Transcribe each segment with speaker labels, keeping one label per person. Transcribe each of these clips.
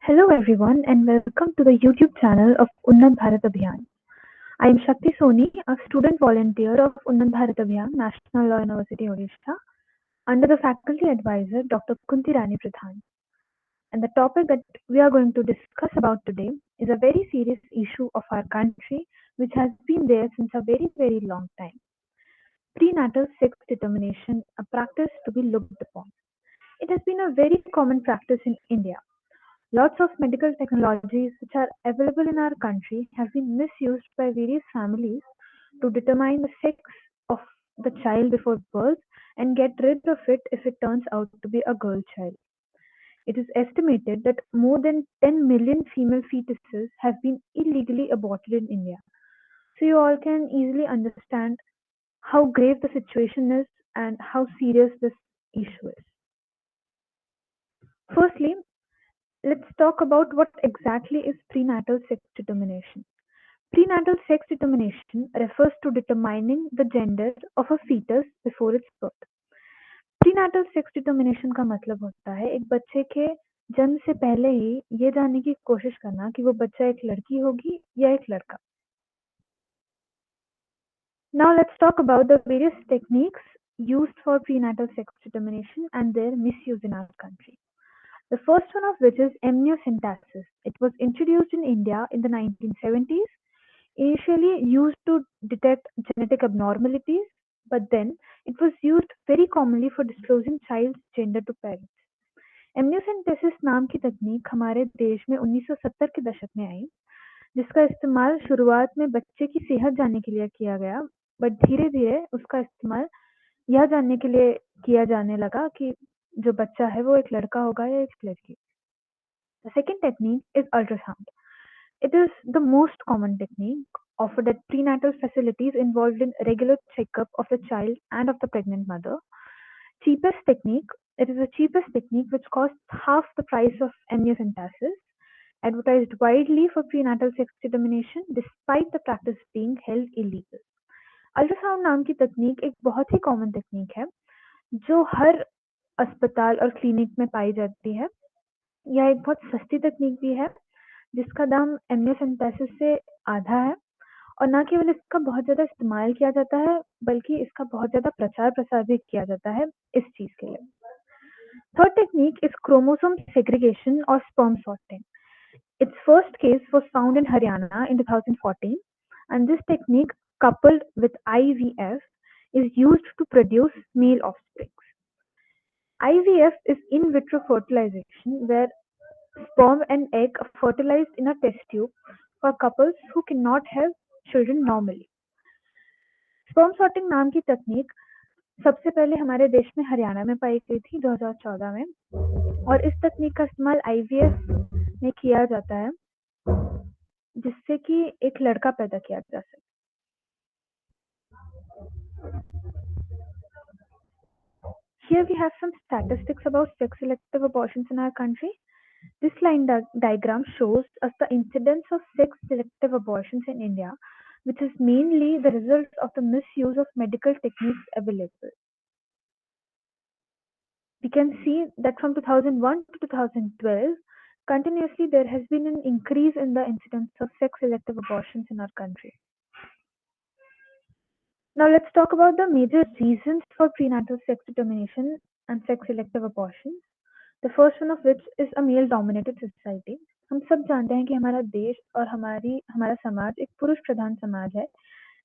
Speaker 1: Hello everyone and welcome to the YouTube channel of Unnat Bharat Abhiyan. I am Shakti Soni, a student volunteer of Unnat Bharat Abhiyan, National Law University, Odisha, under the faculty advisor Dr. Kunti Rani Pradhan. And the topic that we are going to discuss about today is a very serious issue of our country which has been there since a very long time. Prenatal sex determination, a practice to be looked upon. It has been a very common practice in India. Lots of medical technologies which are available in our country have been misused by various families to determine the sex of the child before birth and get rid of it if it turns out to be a girl child. It is estimated that more than 10 million female fetuses have been illegally aborted in India. So you all can easily understand how grave the situation is and how serious this issue is. Firstly, let's talk about what exactly is prenatal sex determination. Prenatal sex determination refers to determining the gender of a fetus before its birth. प्रीनाटल sex determination का मतलब होता है एक बच्चे के जन्म से पहले ही ये जानने की कोशिश करना कि वो बच्चा एक लड़की होगी या एक लड़का. Now let's talk about the various techniques used for prenatal sex determination and their misuse in our country. The first one of which is amniocentesis. It was introduced in India in the 1970s, initially used to detect genetic abnormalities, but then it was used very commonly for disclosing child's gender to parents. Amniocentesis नाम की तकनीक हमारे देश में 1970 के दशक में आई, जिसका इस्तेमाल शुरुआत में बच्चे की सेहत जानने के लिए किया गया, बट धीरे धीरे उसका इस्तेमाल यह जानने के लिए किया जाने लगा कि जो बच्चा है वो एक लड़का होगा या एक लड़की. The second technique is ultrasound. It is the most common technique offered at prenatal facilities involved in regular checkup of the child and of the pregnant mother. Cheapest technique. It is the cheapest technique which costs half the price of amniocentesis, advertised widely for prenatal sex determination despite the practice being held illegal. Ultrasound नाम की तकनीक एक बहुत ही common तकनीक है जो हर अस्पताल और क्लिनिक में पाई जाती है. यह एक बहुत सस्ती तकनीक भी है जिसका दाम एमनियोसेंटेसिस से आधा है और ना केवल इसका बहुत ज़्यादा इस्तेमाल किया जाता है बल्कि इसका बहुत ज़्यादा प्रचार प्रसार भी किया जाता है इस चीज़ के लिए. Third technique is chromosome segregation or sperm sorting. Its first case was found in Haryana in 2014, and this technique, coupled with IVF, is used to produce male offspring. IVF is in vitro fertilization where sperm and egg are fertilized in a test tube for couples who cannot have children normally. Sperm sorting नाम की तकनीक सबसे पहले हमारे देश में हरियाणा में पाई गई थी 2014 में, और इस तकनीक का इस्तेमाल IVF में किया जाता है जिससे कि एक लड़का पैदा किया जा सके. Here we have some statistics about sex selective abortions in our country. This line diagram shows us the incidence of sex selective abortions in India, which is mainly the result of the misuse of medical techniques available. We can see that from 2001 to 2012, continuously there has been an increase in the incidence of sex selective abortions in our country. Now let's talk about the major reasons for prenatal sex determination and sex selective abortions. The first one of which is a male dominated society. हम सब जानते हैं कि हमारा देश और हमारा समाज एक पुरुष प्रधान समाज है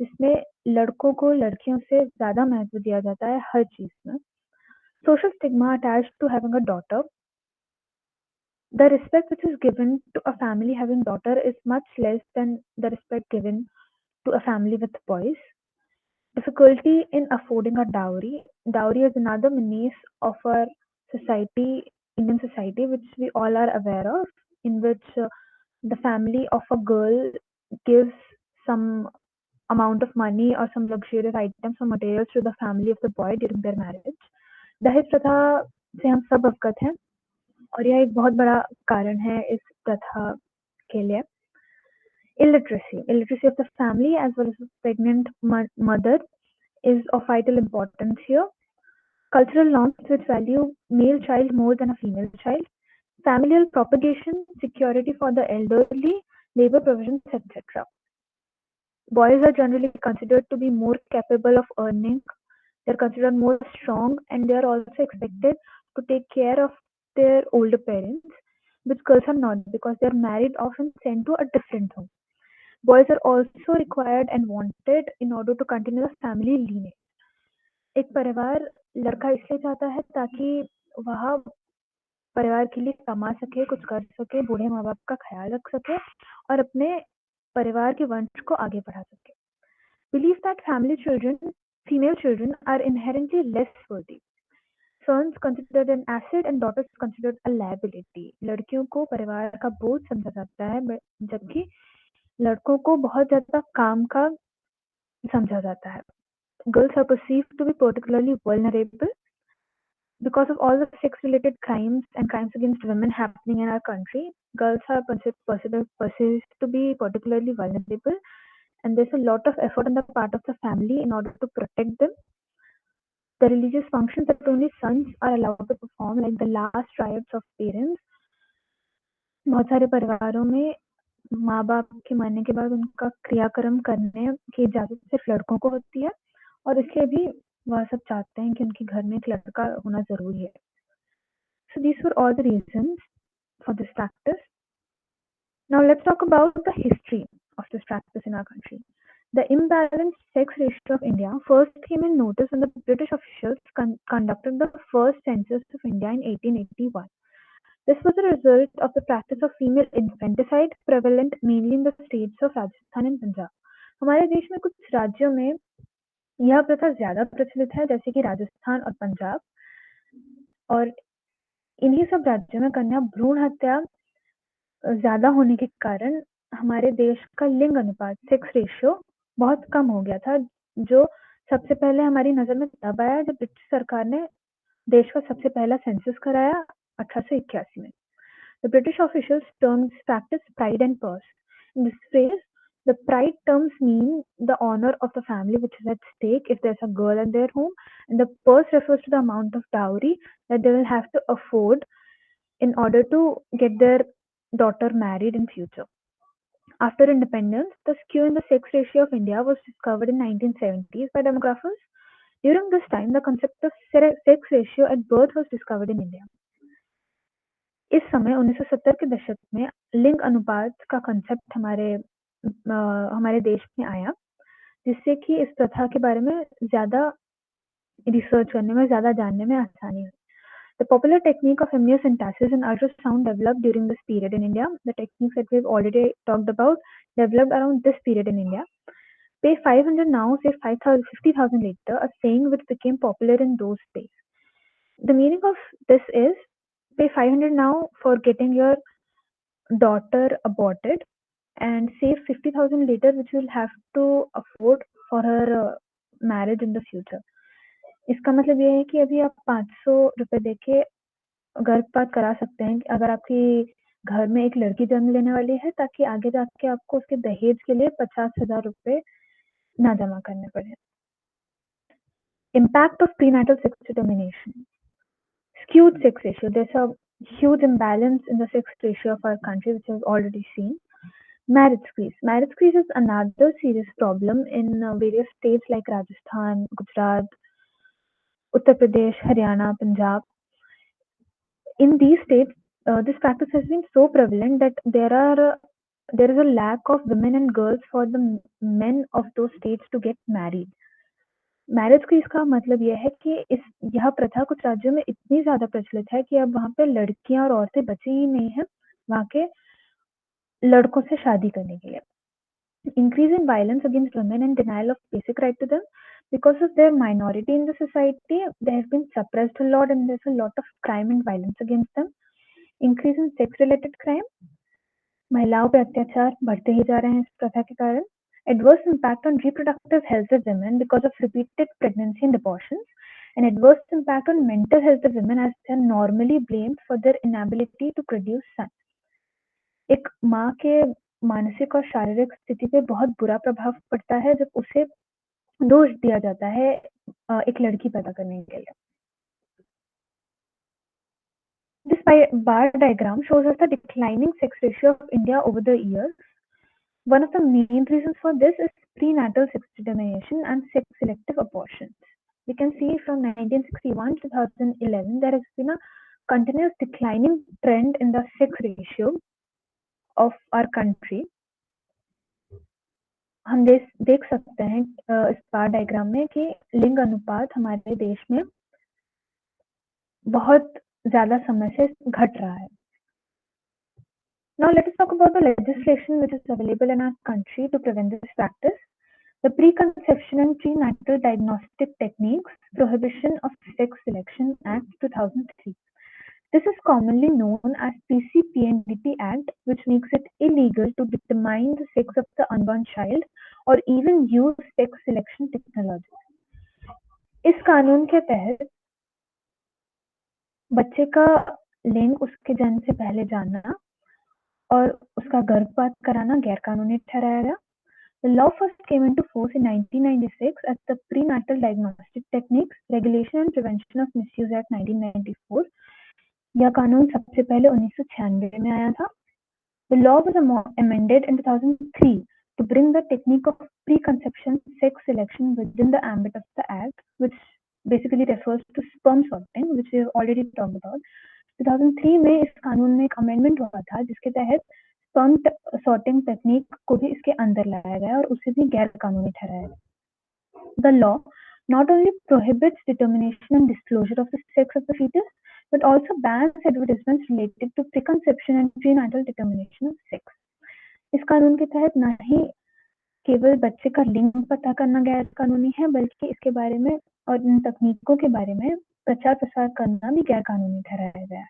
Speaker 1: जिसमें लड़कों को लड़कियों से ज्यादा महत्व दिया जाता है हर चीज में. Social stigma attached to having a daughter. The respect which is given to a family having daughter is much less than the respect given to a family with boys. Difficulty in affording a dowry. Dowry is another menace of our society, Indian society, which we all are aware of, in which the family of a girl gives some amount of money or some luxurious items or materials to the family of the boy during their marriage. दहेज प्रथा से हम सब अवगत हैं और यह एक बहुत बड़ा कारण है इस प्रथा के लिए. Illiteracy of the family as well as the pregnant mother is of vital importance here. Cultural norms which value male child more than a female child. familial propagation, security for the elderly, labor provisions, etc. Boys are generally considered to be more capable of earning, they're considered more strong, and they are also expected to take care of their older parents, which girls are not because they're married off and sent to a different home. Boys are also required and wanted in order to continue the family lineage. एक परिवार लड़का इसलिए चाहता है ताकि वह परिवार के लिए कमा सके, कुछ कर सके, बूढ़े माँ बाप का ख्याल रख सके और अपने परिवार के वंश को आगे बढ़ा सके. Believe that female children are inherently less worthy. Sons considered an asset and daughters considered a liability. लड़कियों को परिवार का बोझ समझा जाता है जबकि लड़कों को बहुत ज्यादा काम का समझा जाता है. Girls are perceived to be particularly vulnerable because of all the sex-related crimes and crimes against women happening in our country. Girls are perceived to be particularly vulnerable, and there's a lot of effort on the part of the family in order to protect them. The religious functions that only sons are allowed to perform, like the last rites of parents. बहुत सारे परिवारों में माँ बाप के मरने के बाद उनका क्रियाक्रम करने की इजाजत सिर्फ लड़कों को होती है और इसलिए भी वह सब चाहते हैं कि उनके घर में एक लड़का होना जरूरी है. So these were all the reasons for this practice. Now let's talk about the history of this practice in our country. The imbalanced sex ratio of India first came in notice when the British officials conducted the first census of India in 1881. This was a result of the practice of female infanticide prevalent mainly in the states of Rajasthan and Punjab. हमारे देश में कुछ राज्यों में यह प्रथा ज्यादा प्रचलित है जैसे कि राजस्थान और पंजाब, और इन्हीं सब राज्यों में कन्या भ्रूण हत्या ज्यादा होने के कारण हमारे देश का लिंग अनुपात सेक्स रेशियो बहुत कम हो गया था, जो सबसे पहले हमारी नजर में तब आया जब ब्रिटिश सरकार ने देश का सबसे पहला सेंसस कराया 1881 में. The British officials termed this practice pride and purse. In this phrase, the pride terms mean the honor of the family which is at stake if there's a girl in their home, and the purse refers to the amount of dowry that they will have to afford in order to get their daughter married in future. After independence, the skew in the sex ratio of India was discovered in 1970s by demographers. During this time, the concept of sex ratio at birth was discovered in India. इस समय 1970 के दशक में लिंग अनुपात का concept हमारे देश में आया, जिससे कि इस प्रथा के बारे में ज्यादा रिसर्च करने में, ज्यादा जानने में आसानी हुई. The popular technique of amniocentesis and ultrasound developed during this period in India. The techniques that we've already talked about developed around this period in India. Pay 500 now, say 50,000 later, a saying which became popular in those days. The meaning of this is pay 500 now for getting your daughter aborted and save 50,000 later, which you'll have to afford for her marriage in the future. इसका मतलब ये है कि अभी आप 500 रुपए देके गर्भपात करा सकते हैं अगर आपकी घर में एक लड़की जन्म लेने वाली है, ताकि आगे जाके आपको उसके दहेज के लिए 50,000 रुपए ना जमा करने पड़े. Impact of prenatal sex determination. Skewed sex ratio. There's a huge imbalance in the sex ratio of our country, which we've already seen. Marriage squeeze. Marriage squeeze is another serious problem in various states like Rajasthan, Gujarat, Uttar Pradesh, Haryana, Punjab. In these states, this practice has been so prevalent that there is a lack of women and girls for the men of those states to get married. Marriage की इसका मतलब यह है कि यह प्रथा कुछ राज्यों में इतनी ज्यादा प्रचलित है कि अब वहां पे लड़कियां और औरतें बची ही नहीं है वहां के लड़कों से शादी करने के लिए. Increase in violence against women and denial of basic right to them because of their minority in the society. They have been suppressed a lot and there's a lot of crime and violence against them. Increase in sex related crime. महिलाओं पे अत्याचार बढ़ते ही जा रहे हैं इस प्रथा के कारण. Adverse impact on reproductive health of women because of repeated pregnancy and abortions, and adverse impact on mental health of women as they are normally blamed for their inability to produce sons. एक माँ के मानसिक और शारीरिक स्थिति पे बहुत बुरा प्रभाव पड़ता है जब उसे दोष दिया जाता है एक लड़की पैदा करने के लिए. This bar diagram shows us the declining sex ratio of India over the years. One of the main reasons for this is prenatal sex determination and sex selective abortions. We can see from 1961 to 2011 there has been a continuous declining trend in the sex ratio of our country. हम देख सकते हैं इस बार diagram में कि लिंग अनुपात हमारे देश में बहुत ज़्यादा समय से घट रहा है. Now let us talk about the legislation which is available in our country to prevent this practice. The Preconception and Prenatal Diagnostic Techniques Prohibition of Sex Selection Act 2003. This is commonly known as PCPNDT Act, which makes it illegal to determine the sex of the unborn child or even use sex selection technology. इस कानून के तहत बच्चे का लिंग उसके जन्म से पहले जानना और उसका गर्भपात कराना गैर कानूनी ठहराया गया. The law first came into force in 1996 as the Prenatal Diagnostic Techniques Regulation and Prevention of Misuse Act 1994. यह कानून सबसे पहले 1996 में आया था. The law was amended in 2003 to bring the technique of preconception sex selection within the ambit of the act, which basically refers to sperm sorting, which we have already talked about. 2003 में इस कानून में एक amendment हुआ था जिसके तहत sperm sorting technique को भी इसके अंदर लाया गया और उसे भी गैर कानूनी ठहराया गया. The law not only prohibits determination and disclosure of the sex of the fetus, but also bans advertisements related to preconception and prenatal determination of sex. इस कानून के तहत न ही केवल बच्चे का लिंग पता करना गैर कानूनी है, बल्कि इसके बारे में और इन तकनीकों के बारे में प्रचार प्रसार करना भी गैर कानूनी ठहराया गया है.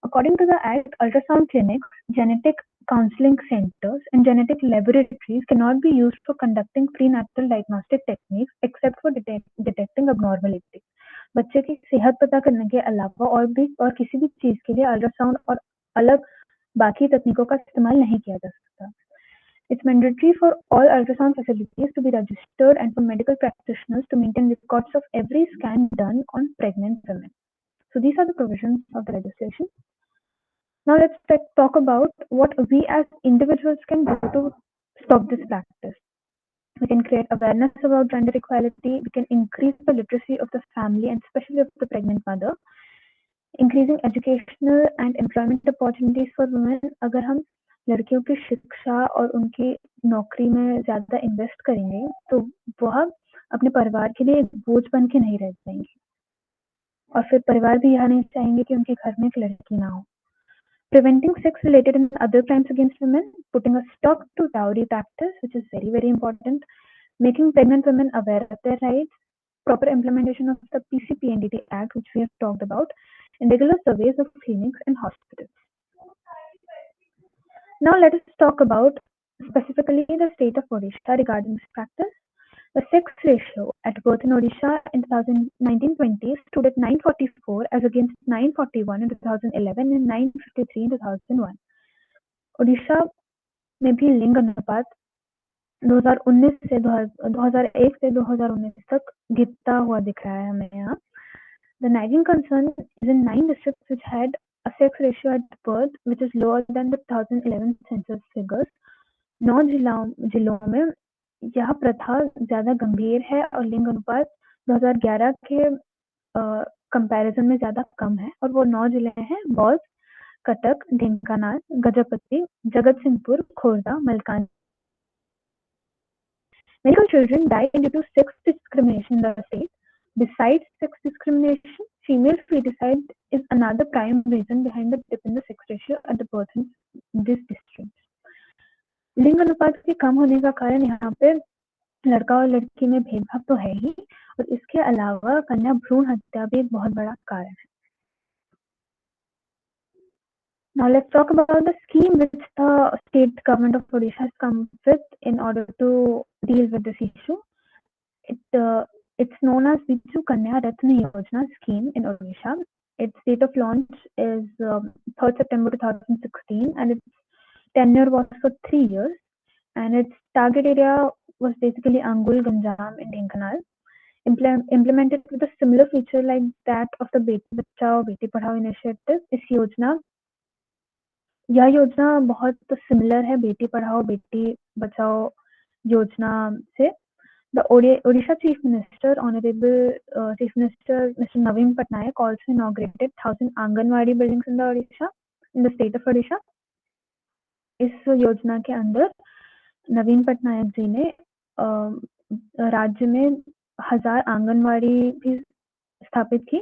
Speaker 1: According to the Act, ultrasound clinics, genetic counseling centers, and genetic laboratories cannot be used for conducting prenatal diagnostic techniques except for detecting abnormality. बच्चे की सेहत पता करने के अलावा और किसी भी चीज के लिए अल्ट्रासाउंड और अलग बाकी तकनीकों का इस्तेमाल नहीं किया जा सकता. It's mandatory for all ultrasound facilities to be registered and for medical practitioners to maintain records of every scan done on pregnant women. So these are the provisions of the legislation. Now let's talk about what we as individuals can do to stop this practice. We can create awareness about gender equality. We can increase the literacy of the family and especially of the pregnant mother. Increasing educational and employment opportunities for women. अगर हम लड़कियों की शिक्षा और उनकी नौकरी में ज्यादा इन्वेस्ट करेंगे तो वह अपने परिवार के लिए एक बोझ बन के नहीं रह जाएंगी और फिर परिवार भी यह नहीं चाहेंगे कि उनके घर में एक लड़की ना हो. Preventing sex-related and other crimes against women, putting a stop to dowry practice, which is very, very important, making pregnant women aware of their rights, proper implementation of the PCPNDT Act, which we have talked about, and regular surveys of clinics and hospitals. Now let us talk about specifically the state of Odisha regarding this practice. The sex ratio at birth in Odisha in 1920 stood at 944 as against 941 in 2011 and 953 in 2001. Odisha में भी लिंग अनुपात 2001 से 2019 तक गिरता हुआ दिख रहा है हमें यहाँ. The nagging concern is in 9 districts which had a sex ratio at birth which is lower than the 2011 census figures. 9 जिलों में यह प्रथा ज्यादा गंभीर है और लिंग अनुपात 2011 के कंपैरिजन में ज्यादा कम है और वो 9 जिले हैं बौद्ध, Cuttack, Dhenkanal, Gajapati, Jagatsinghpur, Khordha, Malkangiri. Medical children die due to sex discrimination in the state. Besides sex discrimination, female feticide is another prime reason behind the dip in the sex ratio at the birth in this district. लिंग अनुपात के कम होने का कारण यहाँ पे लड़का और लड़की में भेदभाव तो है ही और इसके अलावा कन्या भ्रूण हत्या भी एक बहुत बड़ा कारण है. Now let's talk about the scheme which the state government of Odisha has come with in order to deal with this issue. It's known as Biju Kanya Ratna Yojana scheme in Odisha. Its date of launch is 3rd September 2016 and its tenure was for 3 years and its target area was basically Angul, Ganjam and Dhenkanal. implemented with a similar feature like that of the Beti Bachao Beti Padhao initiative. यह योजना बहुत similar है बेटी पढ़ाओ बेटी बचाओ योजना से. The Odisha Chief Minister, Honorable Chief Minister Mr. Naveen Patnaik also inaugurated 1,000 Anganwadi buildings in the state of Odisha. इस योजना के अंदर नवीन पटनायक जी ने राज्य में 1,000 आंगनवाड़ी भी स्थापित की.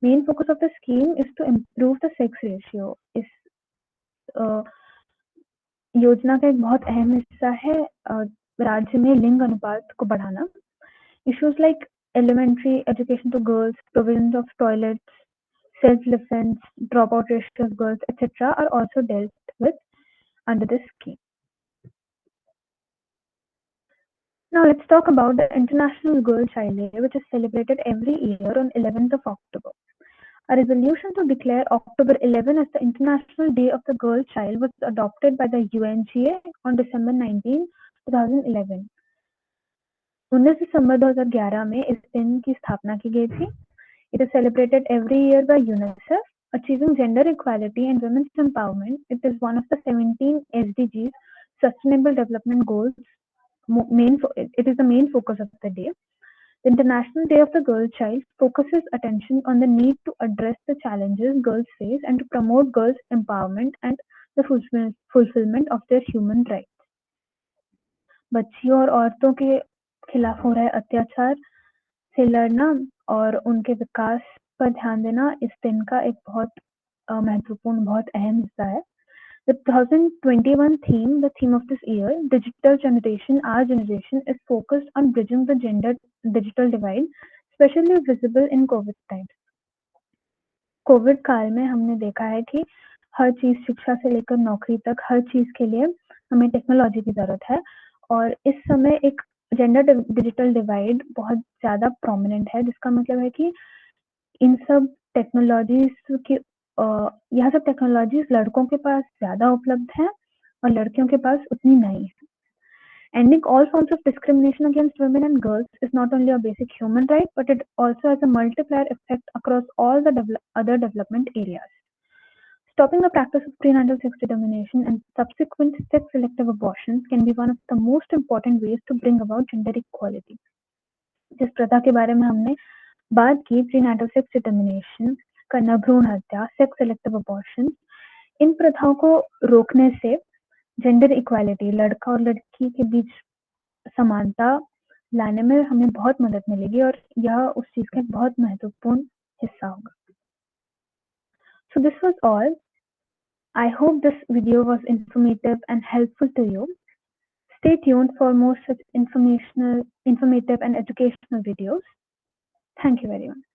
Speaker 1: Main focus of the scheme is to improve the sex ratio. इस योजना का एक बहुत अहम हिस्सा है राज्य में लिंग अनुपात को बढ़ाना. Issues like elementary education to girls, provision of toilets, self-defense, dropout ratio of girls, etc. are also dealt with under this scheme. Now let's talk about the International Girl Child Day, which is celebrated every year on 11th of October. A resolution to declare October 11 as the International Day of the Girl Child was adopted by the UNGA on December 19, 2011. 19 दिसंबर 2011 में इस दिन की स्थापना की गई थी. It is celebrated every year by UNICEF. Achieving gender equality and women's empowerment, it is one of the 17 SDGs, Sustainable Development Goals. It is the main focus of the day. The International Day of the Girl Child focuses attention on the need to address the challenges girls face and to promote girls' empowerment and the fulfillment of their human rights. बच्चियों और औरतों के खिलाफ हो रहे अत्याचार से लड़ना और उनके विकास पर ध्यान देना इस दिन का एक बहुत महत्वपूर्ण बहुत अहम हिस्सा है. The 2021 theme, the theme of this year, Digital Generation, Our Generation, is focused on bridging the gender-digital divide, especially visible in COVID times. Covid काल में हमने देखा है कि हर चीज शिक्षा से लेकर नौकरी तक हर चीज के लिए हमें टेक्नोलॉजी की जरूरत है और इस समय एक जेंडर डिजिटल डिवाइड बहुत ज्यादा प्रोमिनेंट है, जिसका मतलब है कि इन सब टेक्नोलॉजीज की यह सब टेक्नोलॉजीज लड़कों के पास ज्यादा उपलब्ध है और लड़कियों के पास उतनी नहीं है. Ending all forms of discrimination against women and girls is not only a basic human right, but it also has a multiplier effect across all the other development areas. Stopping the practice of prenatal sex determination and subsequent sex-selective abortions can be one of the most important ways to bring about gender equality. जिस प्रथा के बारे में हमने बात की, prenatal sex determination, करना भ्रूण हत्या, सेक्स सेलेक्टिव अबॉर्शन, इन प्रथाओं को रोकने से जेंडर इक्वालिटी, लड़का और लड़की के बीच समानता लाने में हमें बहुत मदद मिलेगी और यह उस चीज का एक बहुत महत्वपूर्ण हिस्सा होगा. So this was all. I hope this video was informative and helpful to you. Stay tuned for more such informative and educational videos. Thank you very much.